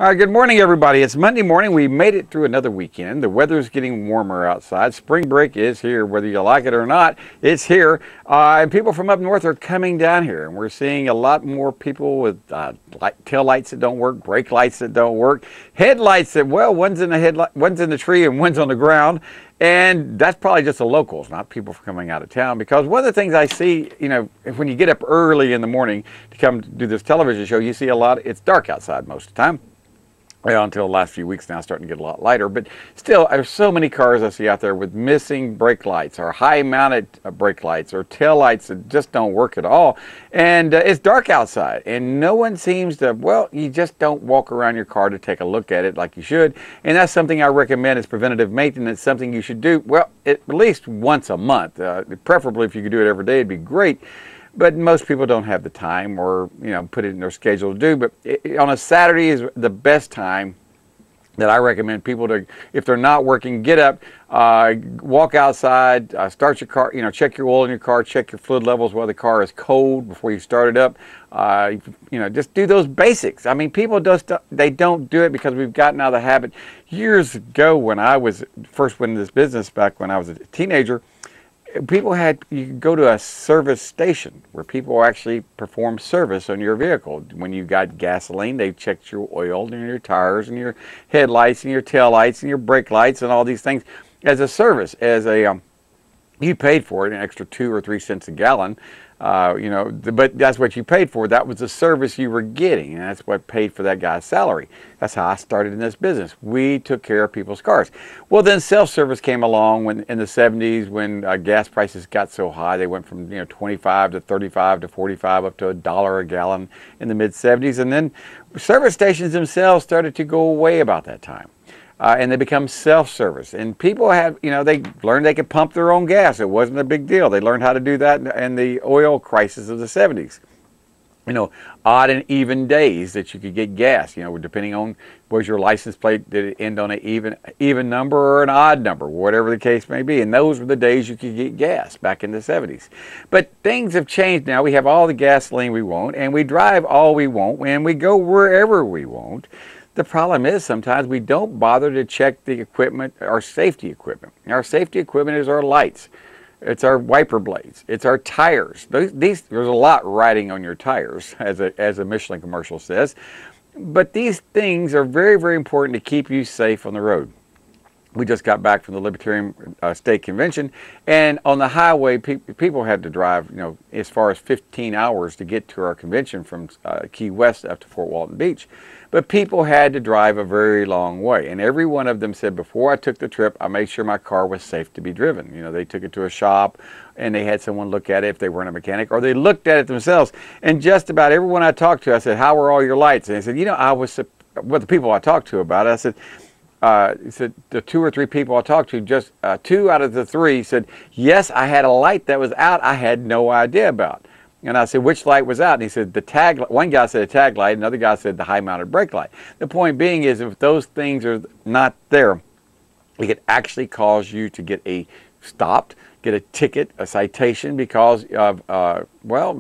All right, good morning, everybody. It's Monday morning. We made it through another weekend. The weather's getting warmer outside. Spring break is here, whether you like it or not. It's here, and people from up north are coming down here, and we're seeing a lot more people with tail lights that don't work, brake lights that don't work, headlights that, well, one's in the tree and one's on the ground. And that's probably just the locals, not people coming out of town. Because one of the things I see, when you get up early in the morning to come do this television show, you see a lot. It's dark outside most of the time. Well, until the last few weeks now, starting to get a lot lighter. But still, there's so many cars I see out there with missing brake lights or high-mounted brake lights or tail lights that just don't work at all. And it's dark outside, and no one seems to, well, you just don't walk around your car to take a look at it like you should. And that's something I recommend as preventative maintenance, something you should do, well, at least once a month. Preferably if you could do it every day, it'd be great. But most people don't have the time or, put it in their schedule to do. But on a Saturday is the best time that I recommend people to, if they're not working, get up, walk outside, start your car, check your oil in your car, check your fluid levels while the car is cold before you start it up. Just do those basics. I mean, people they don't do it because we've gotten out of the habit. Years ago when I was first went into this business, back when I was a teenager, you could go to a service station where people actually perform service on your vehicle. When you got gasoline, they checked your oil and your tires and your headlights and your tail lights and your brake lights and all these things as a service. You paid for it, an extra 2 or 3 cents a gallon. But that's what you paid for. That was the service you were getting, and that's what paid for that guy's salary. That's how I started in this business. We took care of people's cars. Well, then self-service came along in the 70s when gas prices got so high. They went from 25 to 35 to 45 up to $1 a gallon in the mid-70s, and then service stations themselves started to go away about that time. And they become self-service. And people have, they learned they could pump their own gas. It wasn't a big deal. They learned how to do that in the oil crisis of the 70s. Odd and even days that you could get gas, depending on was your license plate, did it end on an even number or an odd number, whatever the case may be. And those were the days you could get gas back in the 70s. But things have changed now. We have all the gasoline we want, and we drive all we want, and we go wherever we want. The problem is sometimes we don't bother to check the equipment, our safety equipment. Our safety equipment is our lights. It's our wiper blades. It's our tires. There's a lot riding on your tires, as a Michelin commercial says. But these things are very, very important to keep you safe on the road. We just got back from the Libertarian State Convention, and on the highway, people had to drive, as far as 15 hours to get to our convention from Key West up to Fort Walton Beach. But people had to drive a very long way, and every one of them said, before I took the trip, I made sure my car was safe to be driven. They took it to a shop, and they had someone look at it if they weren't a mechanic, or they looked at it themselves. And just about everyone I talked to, I said, how were all your lights? And they said, the people I talked to about it, I said, the 2 or 3 people I talked to, just 2 out of the 3 said, yes, I had a light that was out I had no idea about. And I said, which light was out? And he said, one guy said a tag light, another guy said the high-mounted brake light. The point being is, if those things are not there, it could actually cause you to get stopped, get a ticket, a citation because of,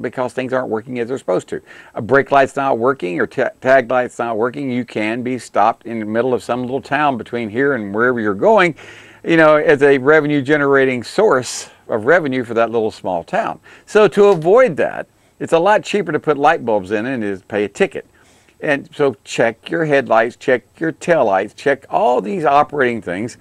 because things aren't working as they're supposed to. A brake light's not working or tag light's not working, you can be stopped in the middle of some little town between here and wherever you're going, as a revenue-generating source of revenue for that little small town. So to avoid that, it's a lot cheaper to put light bulbs in it than it is to pay a ticket. And so check your headlights, check your taillights, check all these operating things,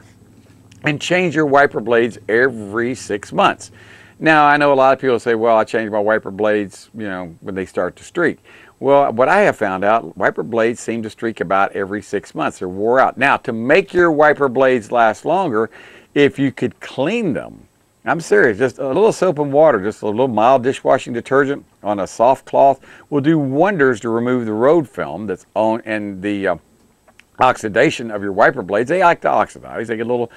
and change your wiper blades every 6 months. Now, I know a lot of people say, well, I change my wiper blades, when they start to streak. Well, what I have found out, wiper blades seem to streak about every 6 months. They're wore out. Now, to make your wiper blades last longer, if you could clean them, I'm serious, just a little soap and water, just a little mild dishwashing detergent on a soft cloth will do wonders to remove the road film that's on and the oxidation of your wiper blades. They like to oxidize. They get a little,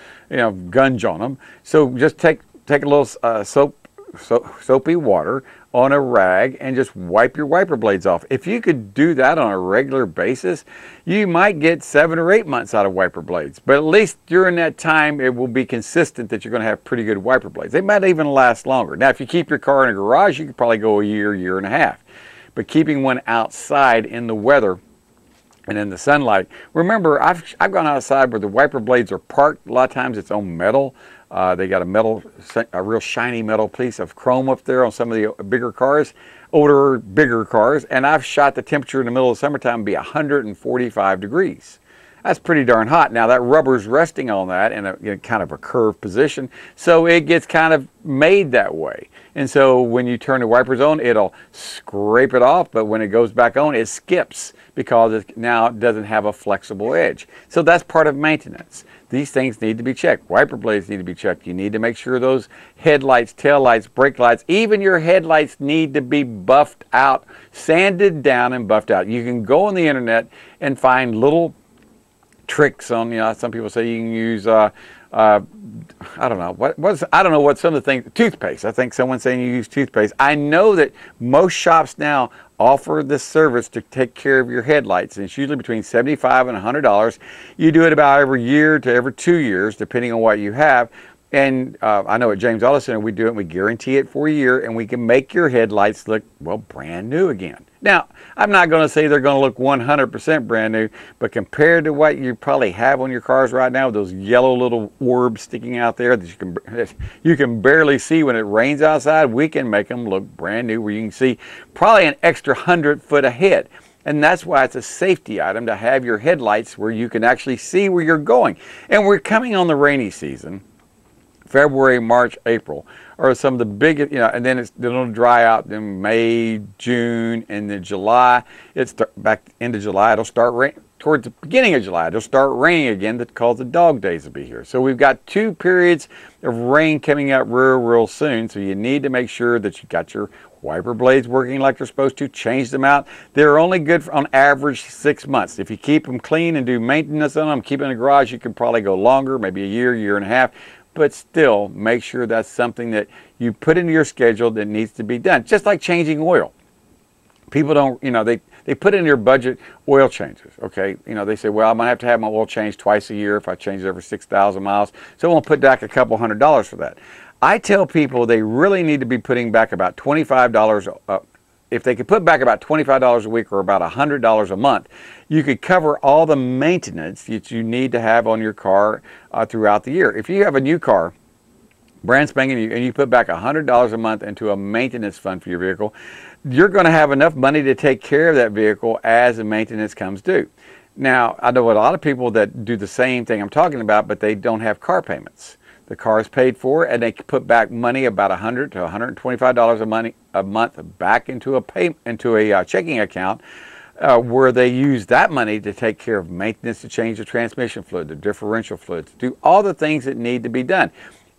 gunge on them. So just take a little soapy water on a rag and just wipe your wiper blades off. If you could do that on a regular basis, you might get 7 or 8 months out of wiper blades. But at least during that time, it will be consistent that you're going to have pretty good wiper blades. They might even last longer. Now, if you keep your car in a garage, you could probably go a year, year and a half. But keeping one outside in the weather and in the sunlight. Remember, I've gone outside where the wiper blades are parked. A lot of times it's on metal. They got a real shiny metal piece of chrome up there on some of the bigger cars, older, bigger cars. And I've shot the temperature in the middle of summertime be 145 degrees. That's pretty darn hot. Now that rubber's resting on that in a kind of a curved position, so it gets kind of made that way. And so when you turn the wipers on, it'll scrape it off, but when it goes back on, it skips because it now doesn't have a flexible edge. So that's part of maintenance. These things need to be checked. Wiper blades need to be checked. You need to make sure those headlights, tail lights, brake lights, even your headlights need to be buffed out, sanded down and buffed out. You can go on the internet and find little tricks on, some people say you can use I don't know I don't know what some of the things, toothpaste. I think someone's saying you use toothpaste. I know that most shops now offer this service to take care of your headlights, and it's usually between $75 and $100. You do it about every year to every 2 years, depending on what you have. And I know at James Auto Center we do it. We guarantee it for a year, and we can make your headlights look, well, brand new again. Now, I'm not going to say they're going to look 100% brand new, but compared to what you probably have on your cars right now, with those yellow little orbs sticking out there that you can barely see when it rains outside, we can make them look brand new, where you can see probably an extra 100 foot ahead. And that's why it's a safety item to have your headlights where you can actually see where you're going. And we're coming on the rainy season. February, March, April are some of the biggest, and then it'll dry out in May, June, and then July. It's back into July. It'll start rain towards the beginning of July. It'll start raining again. That cause the dog days will be here. So we've got 2 periods of rain coming up real soon. So you need to make sure that you got your wiper blades working like they're supposed to. Change them out. They're only good for, on average, 6 months. If you keep them clean and do maintenance on them, keep them in the garage, you can probably go longer, maybe a year, year and a half. But still, make sure that's something that you put into your schedule that needs to be done. Just like changing oil. People don't, they put in their budget oil changes, okay? They say, well, I'm going to have my oil changed twice a year if I change it every 6,000 miles. So I'm going to put back a couple $100 for that. I tell people they really need to be putting back about $25. If they could put back about $25 a week or about $100 a month, you could cover all the maintenance that you need to have on your car throughout the year. If you have a new car, brand spanking new, and you put back $100 a month into a maintenance fund for your vehicle, you're going to have enough money to take care of that vehicle as the maintenance comes due. Now, I know a lot of people that do the same thing I'm talking about, but they don't have car payments. The car is paid for, and they put back money about $100 to $125 a month back into a checking account, where they use that money to take care of maintenance, to change the transmission fluid, the differential fluid, to do all the things that need to be done.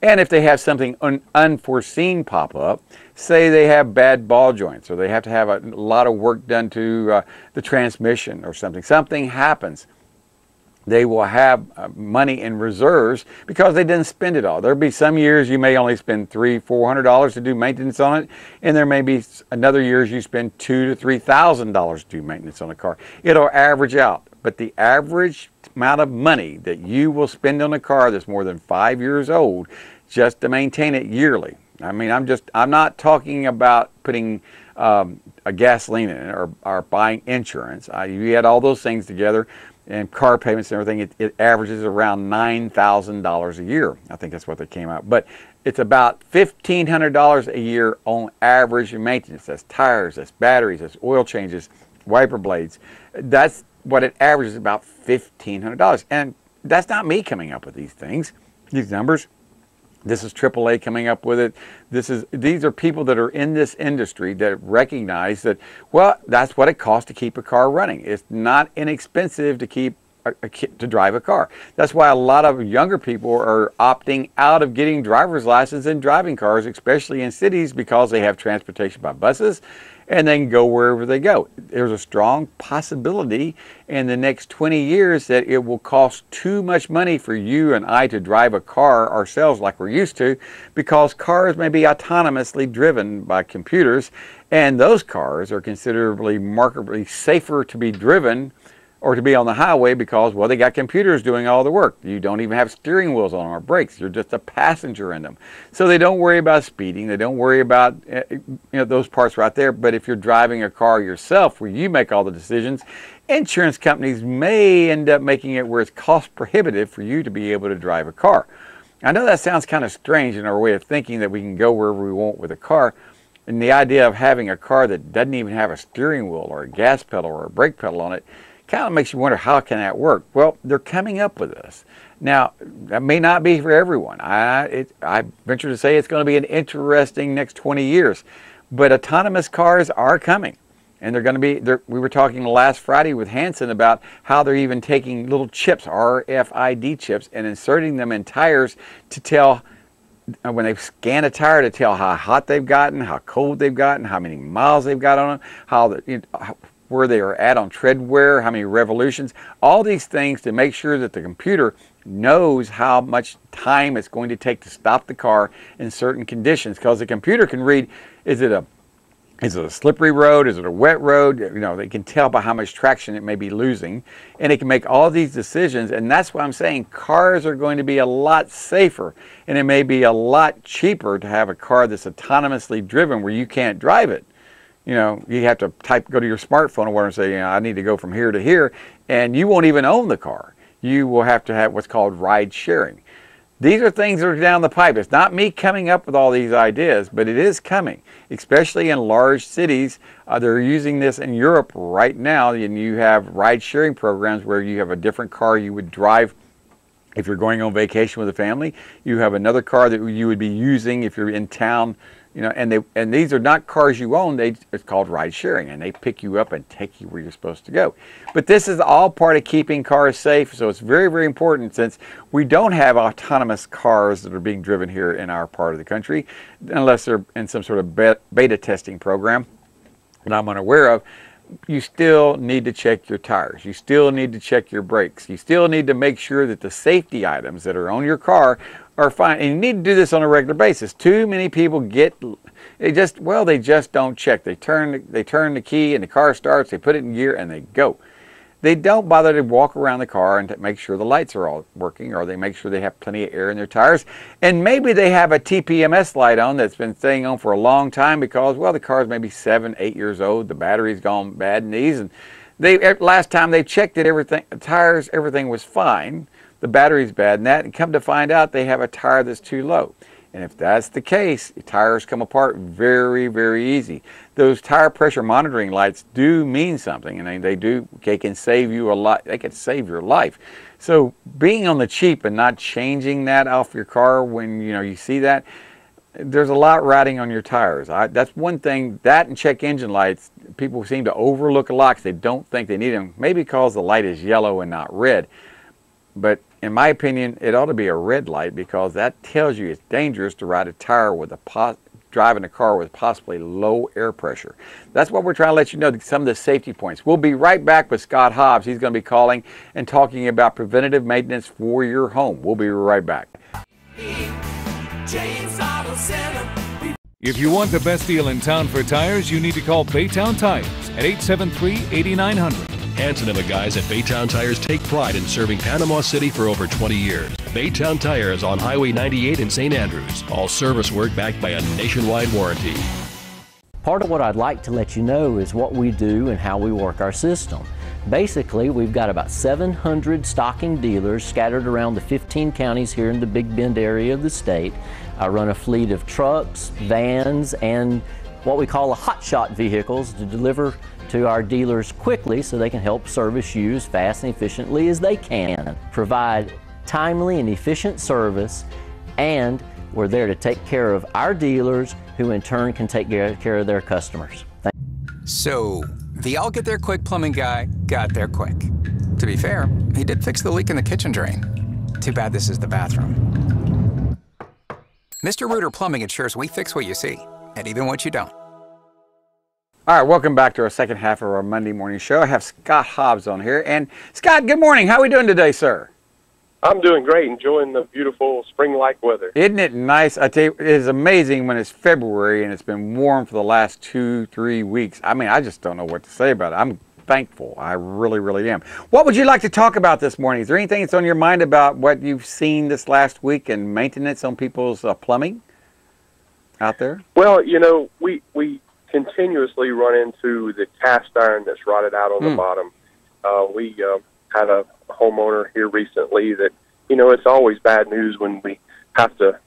And if they have something unforeseen pop up, say they have bad ball joints, or they have to have a lot of work done to the transmission or something happens, they will have money in reserves because they didn't spend it all. There'll be some years you may only spend $300-400 to do maintenance on it, and there may be another years you spend $2,000 to $3,000 to do maintenance on a car. It'll average out, but the average amount of money that you will spend on a car that's more than 5 years old just to maintain it yearly. I mean, I'm not talking about putting a gasoline in it or buying insurance. You add all those things together, and car payments and everything, it averages around $9,000 a year. I think that's what they came out. But it's about $1,500 a year on average in maintenance. That's tires, that's batteries, that's oil changes, wiper blades. That's what it averages, about $1,500. And that's not me coming up with these things, these numbers. This is AAA coming up with it. These are people that are in this industry that recognize that, well, that's what it costs to keep a car running. It's not inexpensive to drive a car. That's why a lot of younger people are opting out of getting driver's license and driving cars, especially in cities, because they have transportation by buses and they can go wherever they go. There's a strong possibility in the next 20 years that it will cost too much money for you and I to drive a car ourselves like we're used to, because cars may be autonomously driven by computers, and those cars are considerably markedly safer to be driven or to be on the highway because, well, they got computers doing all the work. You don't even have steering wheels on or brakes. You're just a passenger in them. So they don't worry about speeding. They don't worry about those parts right there. But if you're driving a car yourself where you make all the decisions, insurance companies may end up making it where it's cost prohibitive for you to be able to drive a car. I know that sounds kind of strange in our way of thinking that we can go wherever we want with a car. And the idea of having a car that doesn't even have a steering wheel or a gas pedal or a brake pedal on it kind of makes you wonder, how can that work? Well, they're coming up with this. Now, that may not be for everyone. I venture to say it's going to be an interesting next 20 years. But autonomous cars are coming. And they're going to be, we were talking last Friday with Hanson about how they're even taking little chips, RFID chips, and inserting them in tires to tell, when they scan a tire, to tell how hot they've gotten, how cold they've gotten, how many miles they've got on them, where they are at on tread wear, how many revolutions, all these things to make sure that the computer knows how much time it's going to take to stop the car in certain conditions. Because the computer can read, is it a slippery road? Is it a wet road? They can tell by how much traction it may be losing, and it can make all these decisions. And that's why I'm saying cars are going to be a lot safer, and it may be a lot cheaper to have a car that's autonomously driven where you can't drive it. You have to go to your smartphone or whatever and say, I need to go from here to here, and you won't even own the car. You will have to have what's called ride sharing. These are things that are down the pipe. It's not me coming up with all these ideas, but it is coming, especially in large cities. They're using this in Europe right now, and you have ride-sharing programs where you have a different car you would drive if you're going on vacation with a family. You have another car that you would be using if you're in town. And these are not cars you own. It's called ride sharing, and they pick you up and take you where you're supposed to go. But this is all part of keeping cars safe, so it's very, very important, since we don't have autonomous cars that are being driven here in our part of the country, unless they're in some sort of beta testing program that I'm unaware of. You still need to check your tires. You still need to check your brakes. You still need to make sure that the safety items that are on your car are fine. And you need to do this on a regular basis. Too many people they just don't check. They turn the key and the car starts, they put it in gear and they go. They don't bother to walk around the car and to make sure the lights are all working, or they make sure they have plenty of air in their tires. And maybe they have a TPMS light on that's been staying on for a long time because, well, the car's maybe 7, 8 years old. The battery's gone bad in these. And last time they checked it, the tires, everything was fine. The battery's bad in that. And come to find out, they have a tire that's too low. And if that's the case, the tires come apart very, very easy. Those tire pressure monitoring lights do mean something, and they can save you a lot. They can save your life. So being on the cheap and not changing that off your car when you see that, there's a lot riding on your tires. That's one thing. That and check engine lights, people seem to overlook a lot because they don't think they need them. Maybe because the light is yellow and not red. But in my opinion, it ought to be a red light, because that tells you it's dangerous to ride a tire driving a car with possibly low air pressure. That's what we're trying to let you know, some of the safety points. We'll be right back with Scott Hobbs. He's going to be calling and talking about preventative maintenance for your home. We'll be right back. If you want the best deal in town for tires, you need to call Baytown Tires at 873-8900. Hanson and the guys at Baytown Tires take pride in serving Panama City for over 20 years. Baytown Tires on Highway 98 in St. Andrews. All service work backed by a nationwide warranty. Part of what I'd like to let you know is what we do and how we work our system. Basically, we've got about 700 stocking dealers scattered around the 15 counties here in the Big Bend area of the state. I run a fleet of trucks, vans, and what we call hotshot vehicles to deliver to our dealers quickly so they can help service you as fast and efficiently as they can. Provide timely and efficient service, and we're there to take care of our dealers, who in turn can take care of their customers. So, the I'll get there quick plumbing guy got there quick. To be fair, he did fix the leak in the kitchen drain. Too bad this is the bathroom. Mr. Rooter Plumbing ensures we fix what you see, and even what you don't. All right, welcome back to our second half of our Monday morning show. I have Scott Hobbs on here. And Scott, good morning. How are we doing today, sir? I'm doing great, enjoying the beautiful spring-like weather. Isn't it nice? I tell you, it is amazing when it's February and it's been warm for the last 2-3 weeks. I mean, I just don't know what to say about it. I'm thankful. I really, really am. What would you like to talk about this morning? Is there anything that's on your mind about what you've seen this last week and maintenance on people's plumbing out there? Well, we continuously run into the cast iron that's rotted out on the bottom. We had a homeowner here recently that, it's always bad news when we have to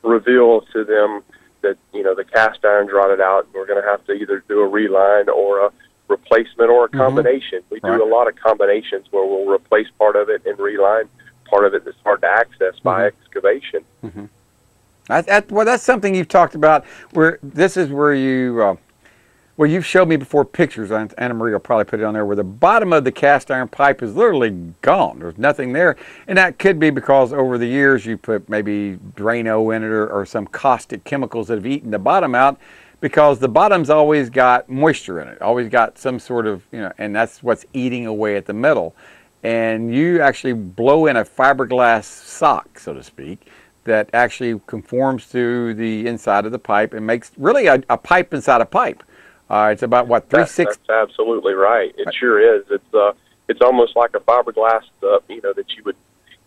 reveal to them that, the cast iron's rotted out, and we're going to have to either do a reline or a replacement or a combination. We do a lot of combinations where we'll replace part of it and reline part of it that's hard to access by excavation. Well, that's something you've talked about. This is where you, well, you've showed me before pictures. Anna Marie will probably put it on there, where the bottom of the cast iron pipe is literally gone. There's nothing there, and that could be because over the years you put maybe Drano in it or some caustic chemicals that have eaten the bottom out, because the bottom's always got moisture in it, always got some sort of, and that's what's eating away at the metal. And you actually blow in a fiberglass sock, so to speak, that actually conforms to the inside of the pipe and makes really a pipe inside a pipe. It's about what, 3/6? That's absolutely right. It sure is. It's almost like a fiberglass, that you would,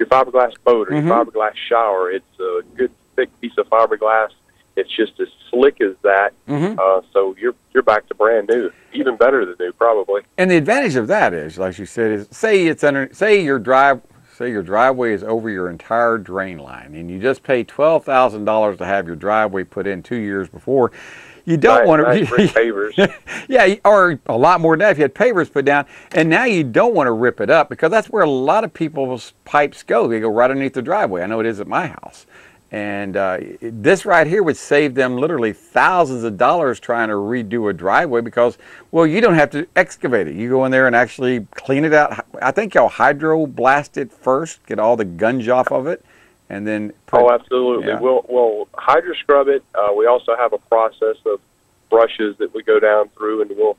your fiberglass boat or your fiberglass shower. It's a good thick piece of fiberglass. It's just as slick as that. So you're back to brand new, even better than new, probably. And the advantage of that is, like you said, is say your driveway is over your entire drain line, and you just pay $12,000 to have your driveway put in 2 years before. You don't want to pavers. Yeah, or a lot more than that if you had pavers put down. And now you don't want to rip it up, because that's where a lot of people's pipes go. They go right underneath the driveway. I know it is at my house. And this right here would save them literally thousands of dollars trying to redo a driveway, because, well, you don't have to excavate it. You go in there and actually clean it out. I think y'all hydro blast it first, get all the gunge off of it, and then absolutely. Yeah. We'll hydro scrub it. We also have a process of brushes that we go down through, and we'll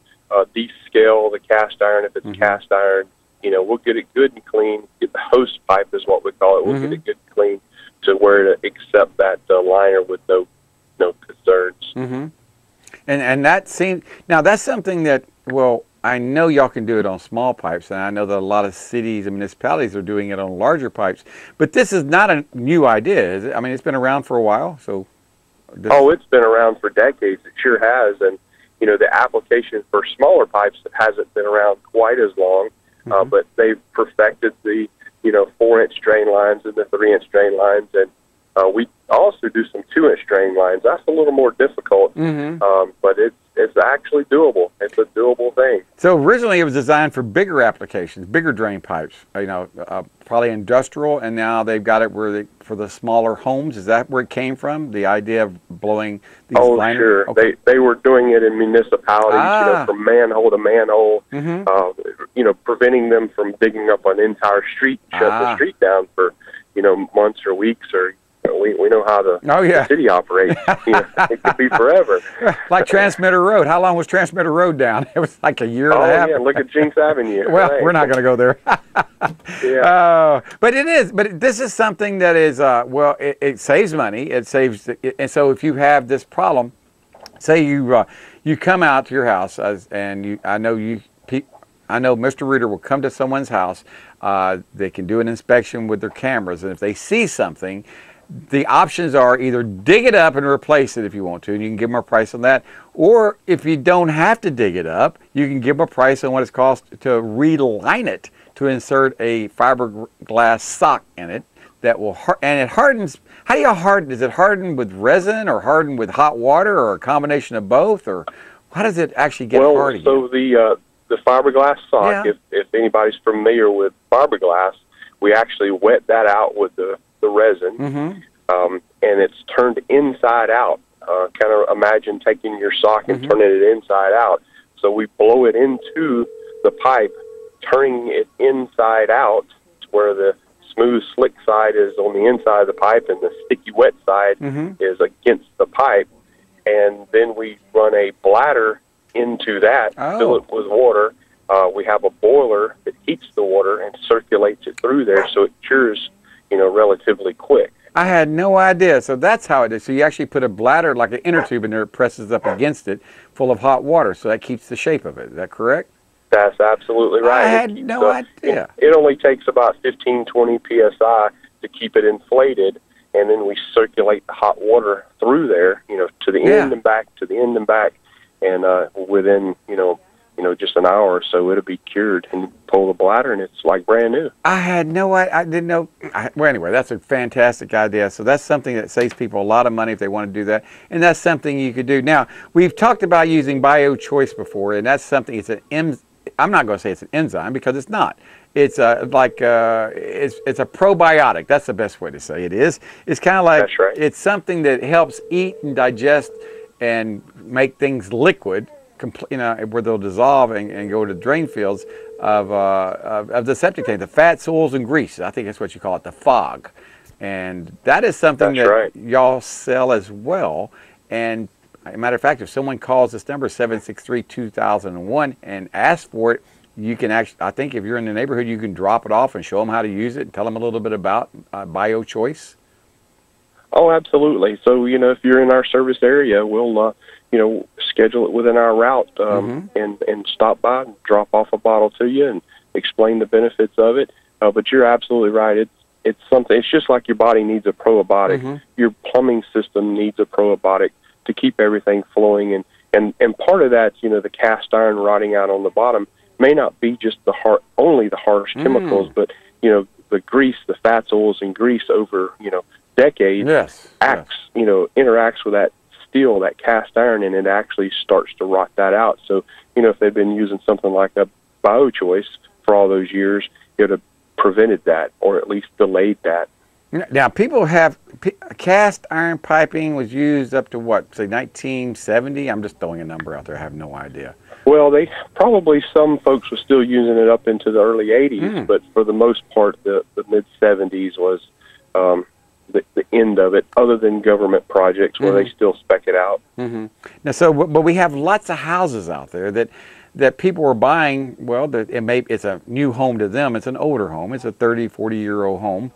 descale the cast iron if it's cast iron. We'll get it good and clean. Get the hose pipe is what we call it. We'll get it good and clean to where to accept that liner with no concerns. And that seems, now that's something that, well, I know y'all can do it on small pipes, and I know that a lot of cities and municipalities are doing it on larger pipes, but this is not a new idea, is it? I mean, it's been around for a while, so. It's been around for decades. It sure has, and the application for smaller pipes hasn't been around quite as long, but they've perfected the 4-inch drain lines and the 3-inch drain lines, and we also do some 2-inch drain lines. That's a little more difficult, but it's actually doable. It's a doable thing. So originally it was designed for bigger applications, bigger drain pipes, probably industrial, and now they've got it for the smaller homes. Is that where it came from, the idea of blowing these liners? Sure. Okay. They were doing it in municipalities, from manhole to manhole, preventing them from digging up an entire street, shut the street down for, months or weeks, or we know how the city operates. It could be forever. Like Transmitter Road. How long was Transmitter Road down? It was like a year and a half. Yeah, look at Jinx Avenue. Well, we're not going to go there. But it is. But this is something that is, it saves money. It saves, and so if you have this problem, say you come out to your house, I know Mr. Reader will come to someone's house. They can do an inspection with their cameras, and if they see something, the options are either dig it up and replace it if you want to, and you can give them a price on that. Or if you don't have to dig it up, you can give them a price on what it's cost to reline it, to insert a fiberglass sock in it that will, and it hardens. How do you harden? Is it hardened with resin or hardened with hot water or a combination of both? Or how does it actually get hard again? So the fiberglass sock, if anybody's familiar with fiberglass, we actually wet that out with the resin, and it's turned inside out. Kind of imagine taking your sock and turning it inside out. So we blow it into the pipe, turning it inside out to where the smooth, slick side is on the inside of the pipe and the sticky, wet side is against the pipe. And then we run a bladder into that, fill it with water. We have a boiler that heats the water and circulates it through there, so it cures relatively quick. I had no idea. So that's how it is. So you actually put a bladder, like an inner tube, in there, it presses up against it, full of hot water. So that keeps the shape of it. Is that correct? That's absolutely right. I had no idea. It only takes about 15, 20 psi to keep it inflated, and then we circulate the hot water through there, to the end and back, to the end and back, and within, just an hour or so, it'll be cured, and you pull the bladder, and it's like brand new. I had no idea. I didn't know. Well, anyway, that's a fantastic idea. So that's something that saves people a lot of money if they want to do that, and that's something you could do. Now, we've talked about using BioChoice before, and that's something. I'm not going to say it's an enzyme because it's not. It's it's a probiotic. That's the best way to say it is. It's kind of like, that's right. It's something that helps eat and digest and make things liquid, where they'll dissolve and go to drain fields of the septic tank, the fats, oils, and grease. I think that's what you call it, the fog. And that is something that y'all sell as well. And as a matter of fact, if someone calls this number, 763-2001, and asks for it, you can actually, I think if you're in the neighborhood, you can drop it off and show them how to use it and tell them a little bit about BioChoice. Oh, absolutely. So, if you're in our service area, we'll, schedule it within our route and stop by and drop off a bottle to you and explain the benefits of it. But you're absolutely right. It's something. It's just like your body needs a probiotic. Your plumbing system needs a probiotic to keep everything flowing. And part of that's, the cast iron rotting out on the bottom may not be just only the harsh chemicals, but, the grease, the fats, oils, and grease over, decades interacts with that steel, that cast iron, and it actually starts to rot that out. So, if they've been using something like a BioChoice for all those years, it would have prevented that or at least delayed that. Now, people have cast iron piping was used up to what, say 1970? I'm just throwing a number out there. I have no idea. Well, some folks were still using it up into the early 80s, but for the most part, the mid-70s was the end of it, other than government projects where they still spec it out. Now, but we have lots of houses out there that people are buying. Well, it's a new home to them. It's an older home. It's a 30, 40-year-old home.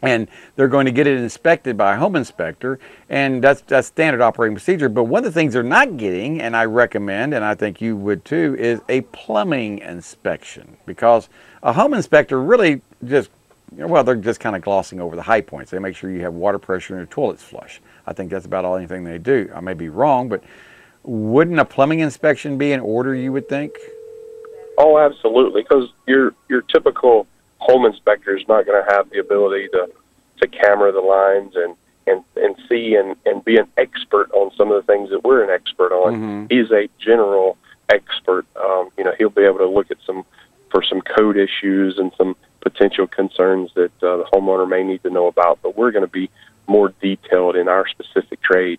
And they're going to get it inspected by a home inspector, and that's standard operating procedure. But one of the things they're not getting, and I recommend, and I think you would too, is a plumbing inspection. Because a home inspector really they're just kind of glossing over the high points. They make sure you have water pressure and your toilet's flush. I think that's about anything they do. I may be wrong, but wouldn't a plumbing inspection be in order, you would think? Oh, absolutely, because your typical home inspector is not going to have the ability to camera the lines and see and be an expert on some of the things that we're an expert on. He's a general expert. He'll be able to look at some code issues and some potential concerns that the homeowner may need to know about, but we're going to be more detailed in our specific trade.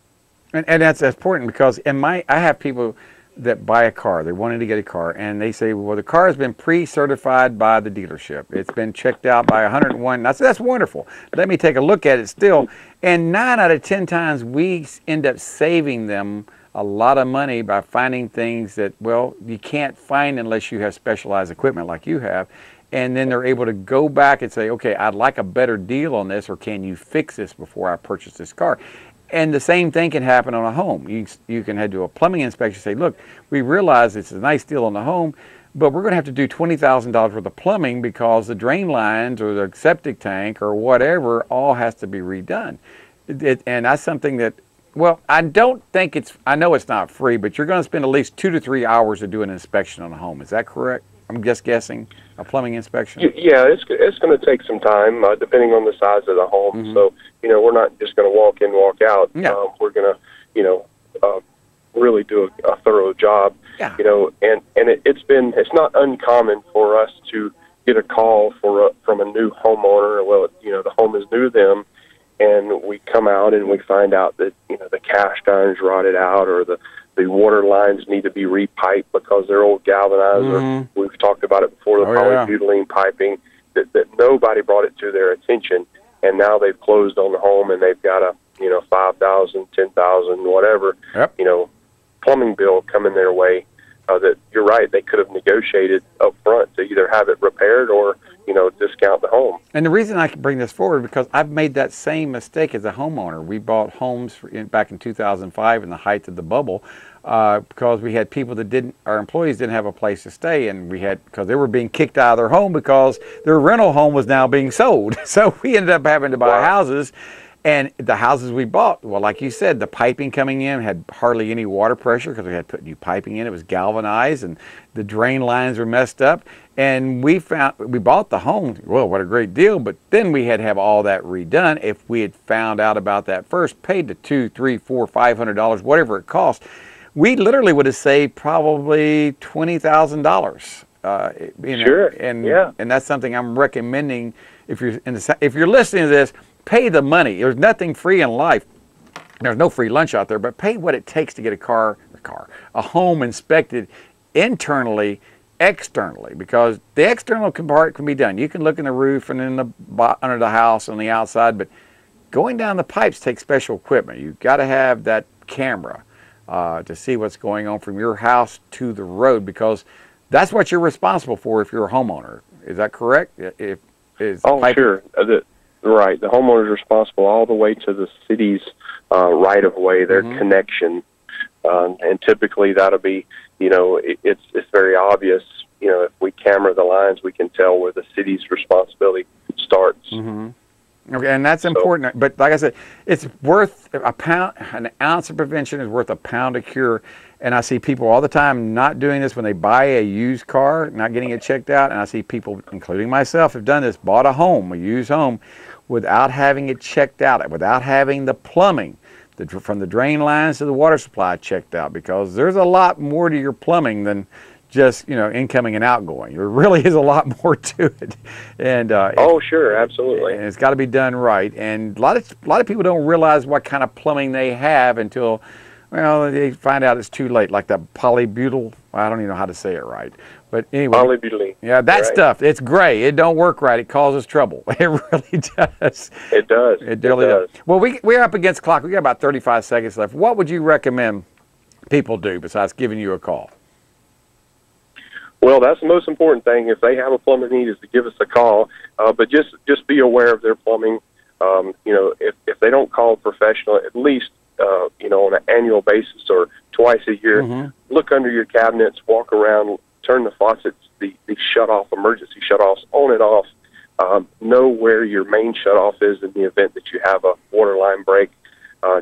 And that's important because I have people that buy a car. They wanted to get a car, and they say, well, the car has been pre-certified by the dealership. It's been checked out by 101. I said, that's wonderful. Let me take a look at it still. And 9 out of 10 times, we end up saving them a lot of money by finding things that, well, you can't find unless you have specialized equipment like you have. And then they're able to go back and say, okay, I'd like a better deal on this, or can you fix this before I purchase this car? And the same thing can happen on a home. You can do a plumbing inspection, say, look, we realize it's a nice deal on the home, but we're going to have to do $20,000 worth of plumbing because the drain lines or the septic tank or whatever all has to be redone. And that's something that, well, I know it's not free, but you're going to spend at least 2 to 3 hours to do an inspection on a home. Is that correct? I'm just guessing, a plumbing inspection? Yeah, it's going to take some time, depending on the size of the home. So, we're not just going to walk in, walk out. We're going to, really do a thorough job. And it's not uncommon for us to get a call from a new homeowner. Well, the home is new to them, and we come out and we find out that, the cast iron's rotted out, or the water lines need to be repiped because they're old galvanized, or we've talked about it before, the polybutylene piping, that nobody brought it to their attention, and now they've closed on the home and they've got a, $5,000, $10,000, whatever, plumbing bill coming their way, that you're right, they could have negotiated up front to either have it repaired or, discount the home. And the reason I can bring this forward because I've made that same mistake as a homeowner. We bought homes back in 2005 in the height of the bubble. because we had people that our employees didn't have a place to stay, and because they were being kicked out of their home because their rental home was now being sold. So we ended up having to buy houses. And the houses we bought, well, like you said, the piping coming in had hardly any water pressure because we had put new piping in. It was galvanized, and the drain lines were messed up. And we bought the home. Well, what a great deal! But then we had to have all that redone. If we had found out about that first, paid the $200, $300, $400, $500, whatever it cost, we literally would have saved probably $20,000. Sure. And that's something I'm recommending. If you're listening to this, pay the money. There's nothing free in life. There's no free lunch out there, but pay what it takes to get a home inspected internally, externally, because the external part can be done. You can look in the roof and under the house on the outside, but going down the pipes takes special equipment. You've got to have that camera to see what's going on from your house to the road, because that's what you're responsible for if you're a homeowner. Is that correct? Sure. Right. The homeowner is responsible all the way to the city's right-of-way, their connection. And typically that'll be, it's very obvious. If we camera the lines, we can tell where the city's responsibility starts. Okay, and that's important. But like I said, it's worth an ounce of prevention is worth a pound of cure. And I see people all the time not doing this when they buy a used car, not getting it checked out. And I see people, including myself, have done this, bought a used home, without having it checked out, without having the plumbing, from the drain lines to the water supply checked out, because there's a lot more to your plumbing than just incoming and outgoing. There really is a lot more to it. And sure, absolutely. And it's got to be done right. And a lot of people don't realize what kind of plumbing they have until, well, they find out it's too late. Like that polybutyl, I don't even know how to say it right. But anyway, polybutyl. Yeah, that stuff. It's gray. It don't work right. It causes trouble. It really does. It does. It really does. Well, we're up against the clock. We got about 35 seconds left. What would you recommend people do besides giving you a call? Well, that's the most important thing. If they have a plumbing need, is to give us a call. But just be aware of their plumbing. If they don't call a professional, at least on an annual basis or twice a year, look under your cabinets, walk around, turn the faucets, the emergency shutoffs on and off. Know where your main shutoff is in the event that you have a water line break.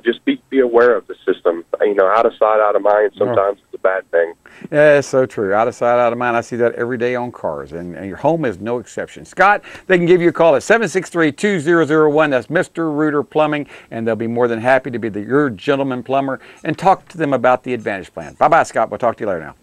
Just be aware of the system. Out of sight, out of mind, sometimes it's a bad thing. Yeah, it's so true. Out of sight, out of mind. I see that every day on cars, and your home is no exception. Scott, they can give you a call at 763-2001. That's Mr. Reuter Plumbing, and they'll be more than happy to be your gentleman plumber and talk to them about the Advantage Plan. Bye-bye, Scott. We'll talk to you later now.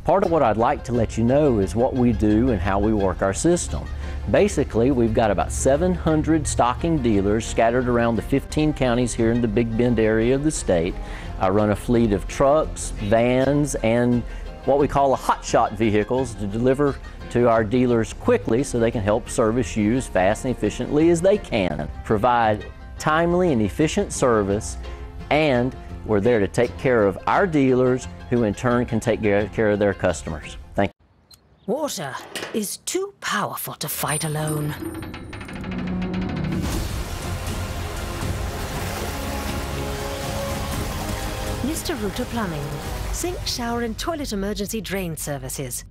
Part of what I'd like to let you know is what we do and how we work our system. Basically, we've got about 700 stocking dealers scattered around the 15 counties here in the Big Bend area of the state. I run a fleet of trucks, vans, and what we call hotshot vehicles to deliver to our dealers quickly so they can help service you as fast and efficiently as they can. Provide timely and efficient service, and we're there to take care of our dealers, who in turn can take care of their customers. Thank you. Water is too powerful to fight alone. Mr. Reuter Plumbing. Sink, shower and toilet emergency drain services.